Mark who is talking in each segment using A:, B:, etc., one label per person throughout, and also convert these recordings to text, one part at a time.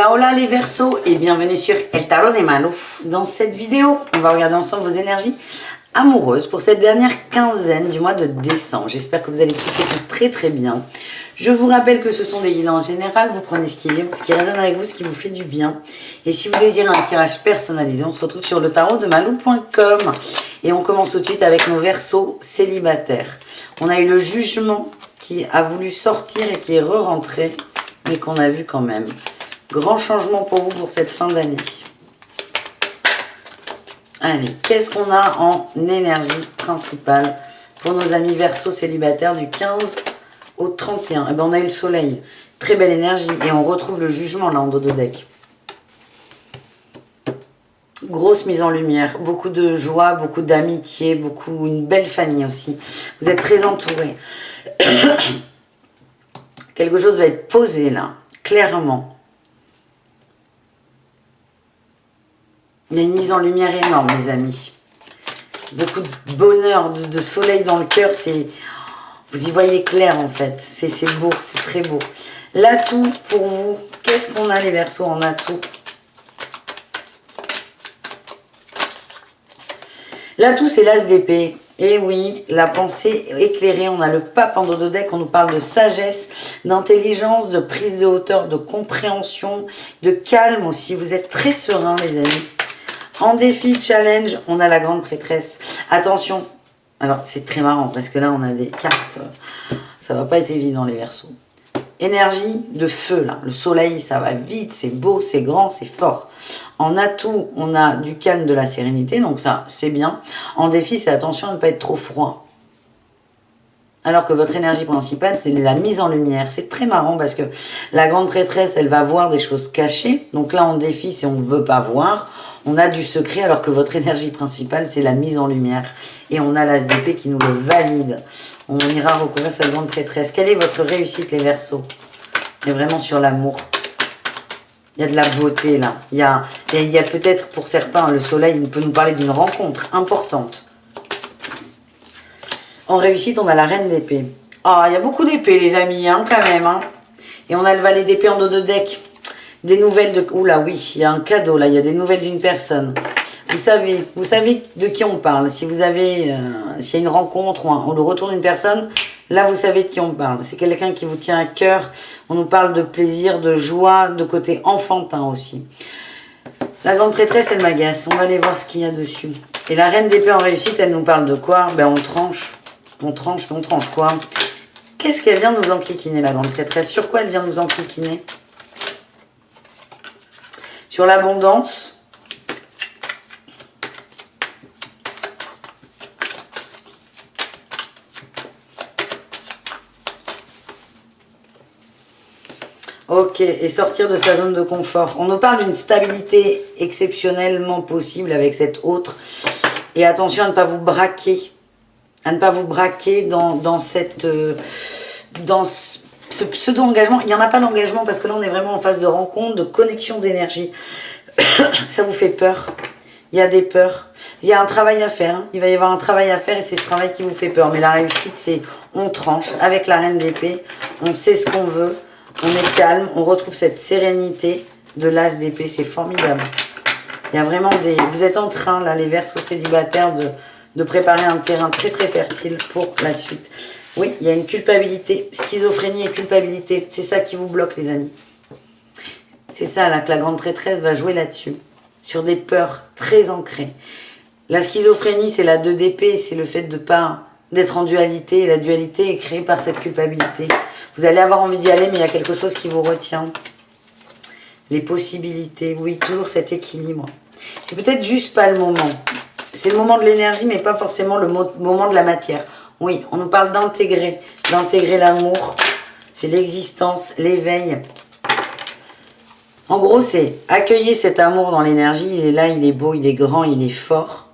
A: Hola, hola les Verseaux et bienvenue sur El Tarot de Malu. Dans cette vidéo, on va regarder ensemble vos énergies amoureuses pour cette dernière quinzaine du mois de décembre. J'espère que vous allez tous et toutes très très bien. Je vous rappelle que ce sont des guidances générales, vous prenez ce qui vibre, ce qui résonne avec vous, ce qui vous fait du bien. Et si vous désirez un tirage personnalisé, on se retrouve sur letarotdemalou.com. Et on commence tout de suite avec nos Verseaux célibataires. On a eu le jugement qui a voulu sortir et qui est re-rentré, mais qu'on a vu quand même. Grand changement pour vous pour cette fin d'année. Allez, qu'est-ce qu'on a en énergie principale pour nos amis Verseaux célibataires du 15 au 31? Eh ben, on a eu le soleil. Très belle énergie. Et on retrouve le jugement là en dos de deck. Grosse mise en lumière. Beaucoup de joie, beaucoup d'amitié, une belle famille aussi. Vous êtes très entourés. Quelque chose va être posé là, clairement. Il y a une mise en lumière énorme, les amis. Beaucoup de bonheur, de soleil dans le cœur. Vous y voyez clair, en fait. C'est beau, c'est très beau. L'atout pour vous. Qu'est-ce qu'on a, les Verseaux, en atout? L'atout, c'est l'as d'épée. Et oui, la pensée éclairée. On a le pape en dos de deck. On nous parle de sagesse, d'intelligence, de prise de hauteur, de compréhension, de calme aussi. Vous êtes très serein, les amis. En défi, challenge, on a la grande prêtresse. Attention, alors c'est très marrant parce que là on a des cartes, ça va pas être évident les Verseaux. Énergie de feu là, le soleil ça va vite, c'est beau, c'est grand, c'est fort. En atout, on a du calme, de la sérénité, donc ça c'est bien. En défi, c'est attention à ne pas être trop froid. Alors que votre énergie principale, c'est la mise en lumière. C'est très marrant parce que la grande prêtresse, elle va voir des choses cachées. Donc là, en défi, si on ne veut pas voir, on a du secret, alors que votre énergie principale, c'est la mise en lumière. Et on a l'as d'épée qui nous le valide. On ira recouvrir cette grande prêtresse. Quelle est votre réussite, les Verseaux? On est vraiment sur l'amour. Il y a de la beauté, là. Il y a peut-être, pour certains, le soleil peut nous parler d'une rencontre importante. En réussite, on a la reine d'épée. Ah, il y a beaucoup d'épées, les amis, hein, quand même. Hein. Et on a le valet d'épée en dos de deck. Des nouvelles de... Oula, oui, il y a un cadeau, là. Il y a des nouvelles d'une personne. Vous savez de qui on parle. Si vous avez... s'il y a une rencontre ou le retour d'une personne, là, vous savez de qui on parle. C'est quelqu'un qui vous tient à cœur. On nous parle de plaisir, de joie, de côté enfantin aussi. La grande prêtresse, elle m'agace. On va aller voir ce qu'il y a dessus. Et la reine d'épée en réussite, elle nous parle de quoi? Ben, on tranche. On tranche quoi? Qu'est-ce qu'elle vient nous enquiquiner, la grande prêtresse? Sur quoi elle vient nous enquiquiner? Sur l'abondance. Ok, et sortir de sa zone de confort. On nous parle d'une stabilité exceptionnellement possible avec cette autre. Et attention à ne pas vous braquer. À ne pas vous braquer dans ce pseudo-engagement. Il n'y en a pas d'engagement parce que là, on est vraiment en phase de rencontre, de connexion d'énergie. Ça vous fait peur. Il y a des peurs. Il y a un travail à faire. Hein. Il va y avoir un travail à faire et c'est ce travail qui vous fait peur. Mais la réussite, c'est on tranche avec la reine d'épée. On sait ce qu'on veut. On est calme. On retrouve cette sérénité de l'as d'épée. C'est formidable. Il y a vraiment des... Vous êtes en train, là, les Verseaux célibataires, de préparer un terrain très très fertile pour la suite. Oui, il y a une culpabilité, schizophrénie et culpabilité. C'est ça qui vous bloque, les amis. C'est ça, là, que la grande prêtresse va jouer là-dessus. Sur des peurs très ancrées. La schizophrénie, c'est la 2 d'épée, c'est le fait de pas d'être en dualité. Et la dualité est créée par cette culpabilité. Vous allez avoir envie d'y aller, mais il y a quelque chose qui vous retient. Les possibilités, oui, toujours cet équilibre. C'est peut-être juste pas le moment. C'est le moment de l'énergie, mais pas forcément le moment de la matière. Oui, on nous parle d'intégrer l'amour, c'est l'existence, l'éveil. En gros, c'est accueillir cet amour dans l'énergie. Il est là, il est beau, il est grand, il est fort.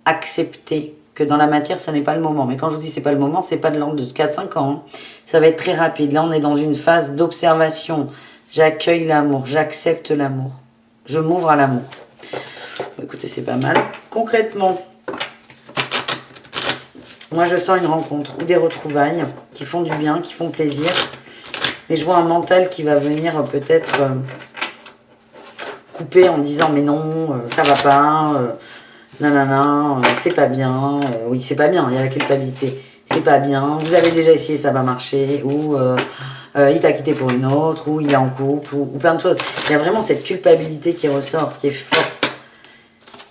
A: Accepter que dans la matière, ça n'est pas le moment. Mais quand je vous dis c'est pas le moment, c'est pas de l'ordre de 4-5 ans. Hein. Ça va être très rapide. Là, on est dans une phase d'observation. J'accueille l'amour, j'accepte l'amour. Je m'ouvre à l'amour. Écoutez, c'est pas mal. Concrètement, moi je sens une rencontre ou des retrouvailles qui font du bien, qui font plaisir. Mais je vois un mental qui va venir peut-être couper en disant mais non, ça va pas, nanana, c'est pas bien. Oui, c'est pas bien, il y a la culpabilité. C'est pas bien, vous avez déjà essayé, ça va marcher, ou il t'a quitté pour une autre, ou il est en couple, ou plein de choses. Il y a vraiment cette culpabilité qui ressort, qui est forte.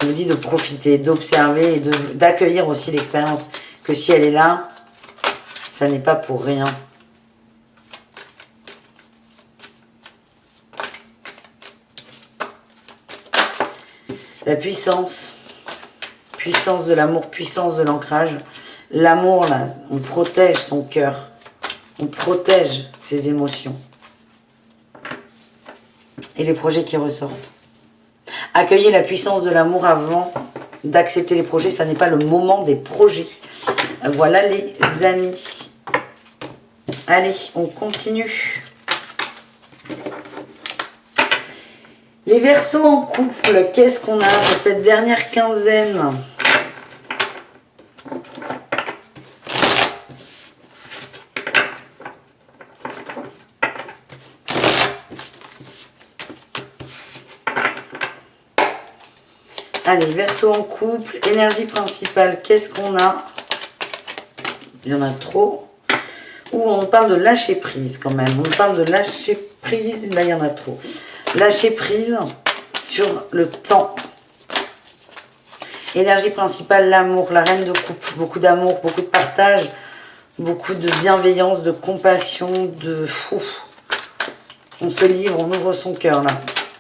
A: On vous dit de profiter, d'observer et d'accueillir aussi l'expérience. Que si elle est là, ça n'est pas pour rien. La puissance. Puissance de l'amour, puissance de l'ancrage. L'amour, là, on protège son cœur. On protège ses émotions. Et les projets qui ressortent. Accueillez la puissance de l'amour avant d'accepter les projets. Ça n'est pas le moment des projets. Voilà les amis. Allez, on continue. Les Verseaux en couple, qu'est-ce qu'on a pour cette dernière quinzaine ? Allez, Verseau en couple, énergie principale, qu'est-ce qu'on a? Il y en a trop. Ou on parle de lâcher prise quand même. On parle de lâcher prise, là il y en a trop. Lâcher prise sur le temps. Énergie principale, l'amour, la reine de coupe. Beaucoup d'amour, beaucoup de partage, beaucoup de bienveillance, de compassion, de fou. On se livre, on ouvre son cœur là.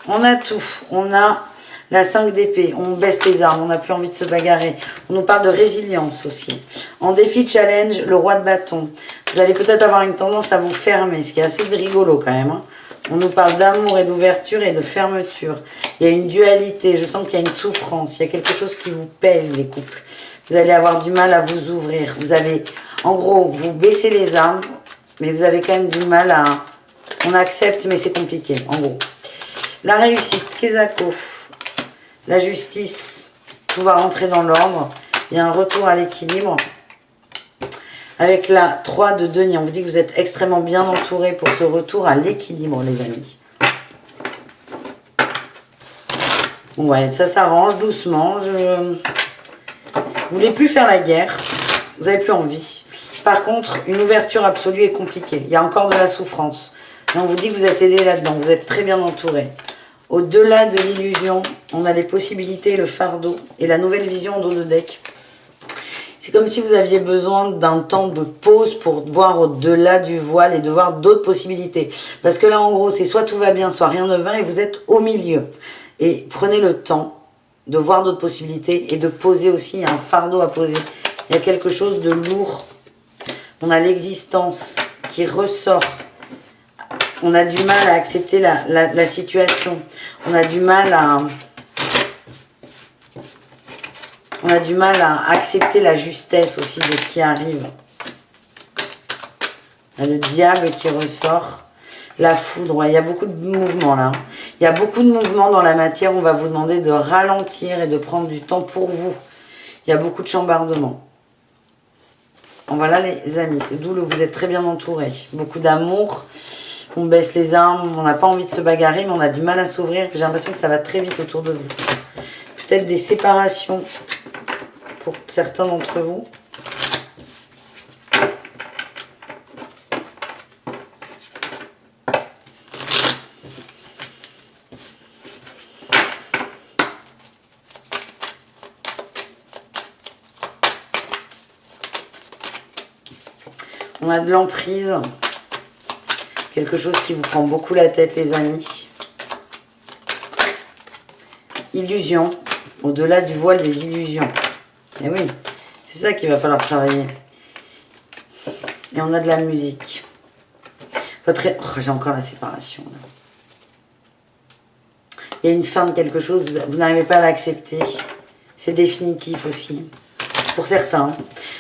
A: On a tout. On a la 5 d'épée, on baisse les armes, on n'a plus envie de se bagarrer. On nous parle de résilience aussi. En défi challenge, le roi de bâton. Vous allez peut-être avoir une tendance à vous fermer, ce qui est assez rigolo quand même. Hein. On nous parle d'amour et d'ouverture et de fermeture. Il y a une dualité, je sens qu'il y a une souffrance, il y a quelque chose qui vous pèse les couples. Vous allez avoir du mal à vous ouvrir. Vous avez, en gros, vous baissez les armes, mais vous avez quand même du mal à... On accepte, mais c'est compliqué, en gros. La réussite, Kezako. La justice, tout va rentrer dans l'ordre. Il y a un retour à l'équilibre. Avec la 3 de denier, on vous dit que vous êtes extrêmement bien entouré pour ce retour à l'équilibre, les amis. Ouais, ça s'arrange doucement. Vous voulez plus faire la guerre. Vous n'avez plus envie. Par contre, une ouverture absolue est compliquée. Il y a encore de la souffrance. Et on vous dit que vous êtes aidé là-dedans. Vous êtes très bien entouré. Au-delà de l'illusion, on a les possibilités, le fardeau et la nouvelle vision en dos de deck. C'est comme si vous aviez besoin d'un temps de pause pour voir au-delà du voile et de voir d'autres possibilités. Parce que là, en gros, c'est soit tout va bien, soit rien ne va et vous êtes au milieu. Et prenez le temps de voir d'autres possibilités et de poser aussi. Il y a un fardeau à poser. Il y a quelque chose de lourd. On a l'existence qui ressort. On a du mal à accepter la situation. On a du mal à... On a du mal à accepter la justesse aussi de ce qui arrive. Il y a le diable qui ressort. La foudre, ouais, il y a beaucoup de mouvements là. Il y a beaucoup de mouvements dans la matière. On va vous demander de ralentir et de prendre du temps pour vous. Il y a beaucoup de chambardements. Voilà les amis, c'est d'où vous êtes très bien entourés. Beaucoup d'amour. On baisse les armes, on n'a pas envie de se bagarrer, mais on a du mal à s'ouvrir. J'ai l'impression que ça va très vite autour de vous. Peut-être des séparations pour certains d'entre vous. On a de l'emprise. Quelque chose qui vous prend beaucoup la tête, les amis. Illusion. Au-delà du voile des illusions. Et oui, c'est ça qu'il va falloir travailler. Et on a de la musique. Votre... Oh, j'ai encore la séparation. Là. Il y a une fin de quelque chose, vous n'arrivez pas à l'accepter. C'est définitif aussi. Pour certains.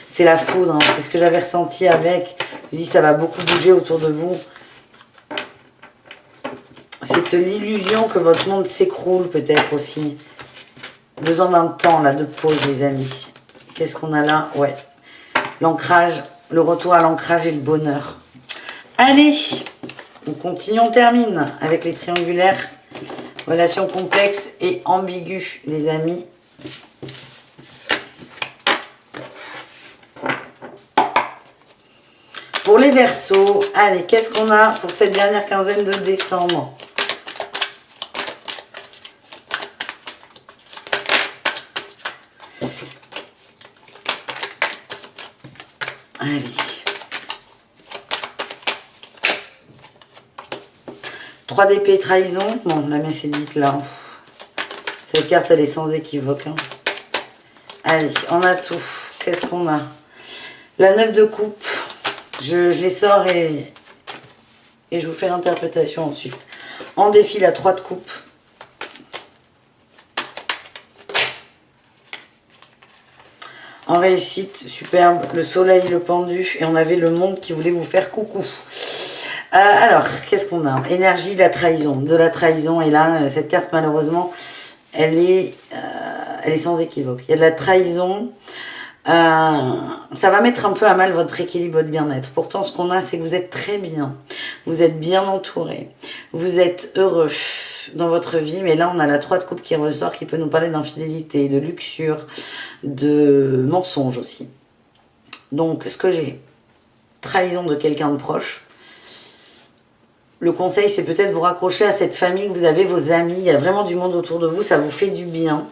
A: C'est la foudre. Hein. C'est ce que j'avais ressenti avec. Je dis, ça va beaucoup bouger autour de vous. C'est l'illusion que votre monde s'écroule peut-être aussi. Besoin d'un temps là de pause, les amis. Qu'est-ce qu'on a là? Ouais. L'ancrage, le retour à l'ancrage et le bonheur. Allez, on continue, on termine avec les triangulaires. Relation complexe et ambiguë, les amis. Pour les Verseaux, allez, qu'est-ce qu'on a pour cette dernière quinzaine de décembre? Allez. Trois d'épée, trahison. Bon, la messe est dite là. Cette carte, elle est sans équivoque. Hein. Allez, on a tout. Qu'est-ce qu'on a? La 9 de coupe. Je les sors et je vous fais l'interprétation ensuite. En défi, la 3 de coupe. En réussite, superbe, le soleil, le pendu. Et on avait le monde qui voulait vous faire coucou. Alors, qu'est-ce qu'on a? Énergie de la trahison. De la trahison. Et là, cette carte, malheureusement, elle est sans équivoque. Il y a de la trahison. Ça va mettre un peu à mal votre équilibre, votre bien-être. Pourtant, ce qu'on a, c'est que vous êtes très bien. Vous êtes bien entouré. Vous êtes heureux dans votre vie. Mais là, on a la 3 de coupe qui ressort, qui peut nous parler d'infidélité, de luxure, de mensonge aussi. Donc, ce que j'ai, trahison de quelqu'un de proche. Le conseil, c'est peut-être vous raccrocher à cette famille que vous avez, vos amis. Il y a vraiment du monde autour de vous, ça vous fait du bien.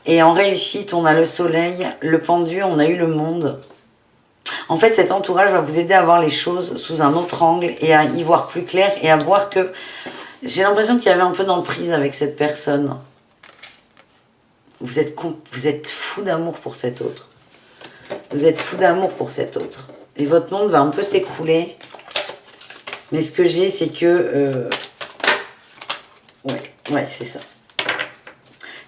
A: Et en réussite, on a le soleil, le pendu, on a eu le monde. En fait, cet entourage va vous aider à voir les choses sous un autre angle et à y voir plus clair et à voir que... J'ai l'impression qu'il y avait un peu d'emprise avec cette personne. Vous êtes fou d'amour pour cet autre. Vous êtes fou d'amour pour cet autre. Et votre monde va un peu s'écrouler. Mais ce que j'ai, c'est que... Ouais, c'est ça.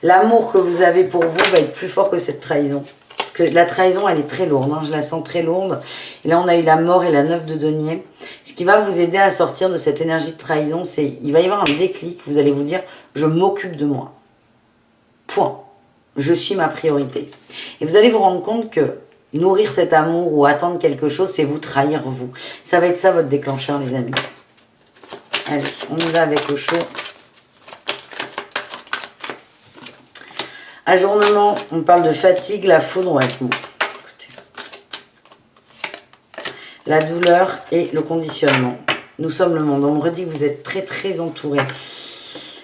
A: L'amour que vous avez pour vous va être plus fort que cette trahison. Parce que la trahison, elle est très lourde. Hein, je la sens très lourde. Et là, on a eu la mort et la 9 de denier. Ce qui va vous aider à sortir de cette énergie de trahison, c'est... Il va y avoir un déclic. Vous allez vous dire, je m'occupe de moi. Point. Je suis ma priorité. Et vous allez vous rendre compte que nourrir cet amour ou attendre quelque chose, c'est vous trahir vous. Ça va être ça votre déclencheur, les amis. Allez, on y va avec le chaud. Ajournement, on parle de fatigue, la foudre, ouais, bon, écoutez. La douleur et le conditionnement. Nous sommes le monde. On me redit que vous êtes très très entouré.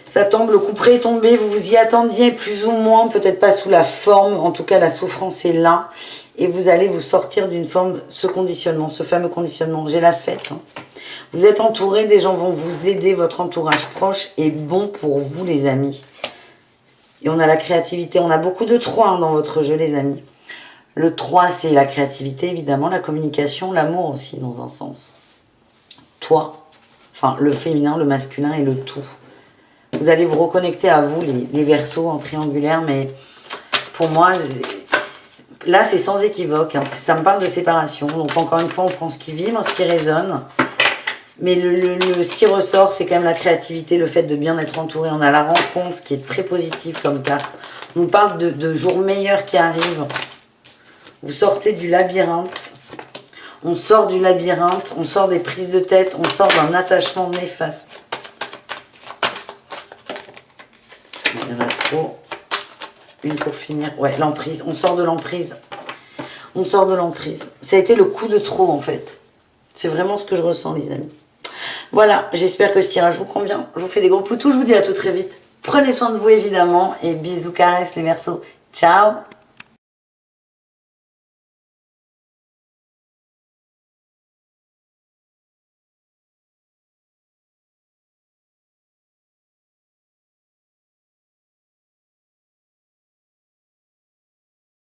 A: Ça tombe, le couperet est tombé, vous vous y attendiez plus ou moins, peut-être pas sous la forme, en tout cas la souffrance est là. Et vous allez vous sortir d'une forme, ce conditionnement, ce fameux conditionnement. J'ai la fête. Hein. Vous êtes entouré, des gens vont vous aider, votre entourage proche est bon pour vous les amis. Et on a la créativité, on a beaucoup de 3 hein, dans votre jeu les amis. Le 3 c'est la créativité évidemment, la communication, l'amour aussi dans un sens. Toi, enfin le féminin, le masculin et le tout. Vous allez vous reconnecter à vous les Verseaux en triangulaire, mais pour moi, là c'est sans équivoque, hein, ça me parle de séparation. Donc encore une fois on prend ce qui vibre, ce qui résonne. Mais ce qui ressort, c'est quand même la créativité, le fait de bien être entouré. On a la rencontre qui est très positive comme carte. On nous parle de jours meilleurs qui arrivent. Vous sortez du labyrinthe. On sort du labyrinthe, on sort des prises de tête, on sort d'un attachement néfaste. Il y en a trop. Une pour finir. Ouais, l'emprise. On sort de l'emprise. On sort de l'emprise. Ça a été le coup de trop en fait. C'est vraiment ce que je ressens les amis. Voilà, j'espère que ce tirage vous convient. Je vous fais des gros poutous, je vous dis à tout très vite. Prenez soin de vous évidemment et bisous, caresses les Verseaux. Ciao!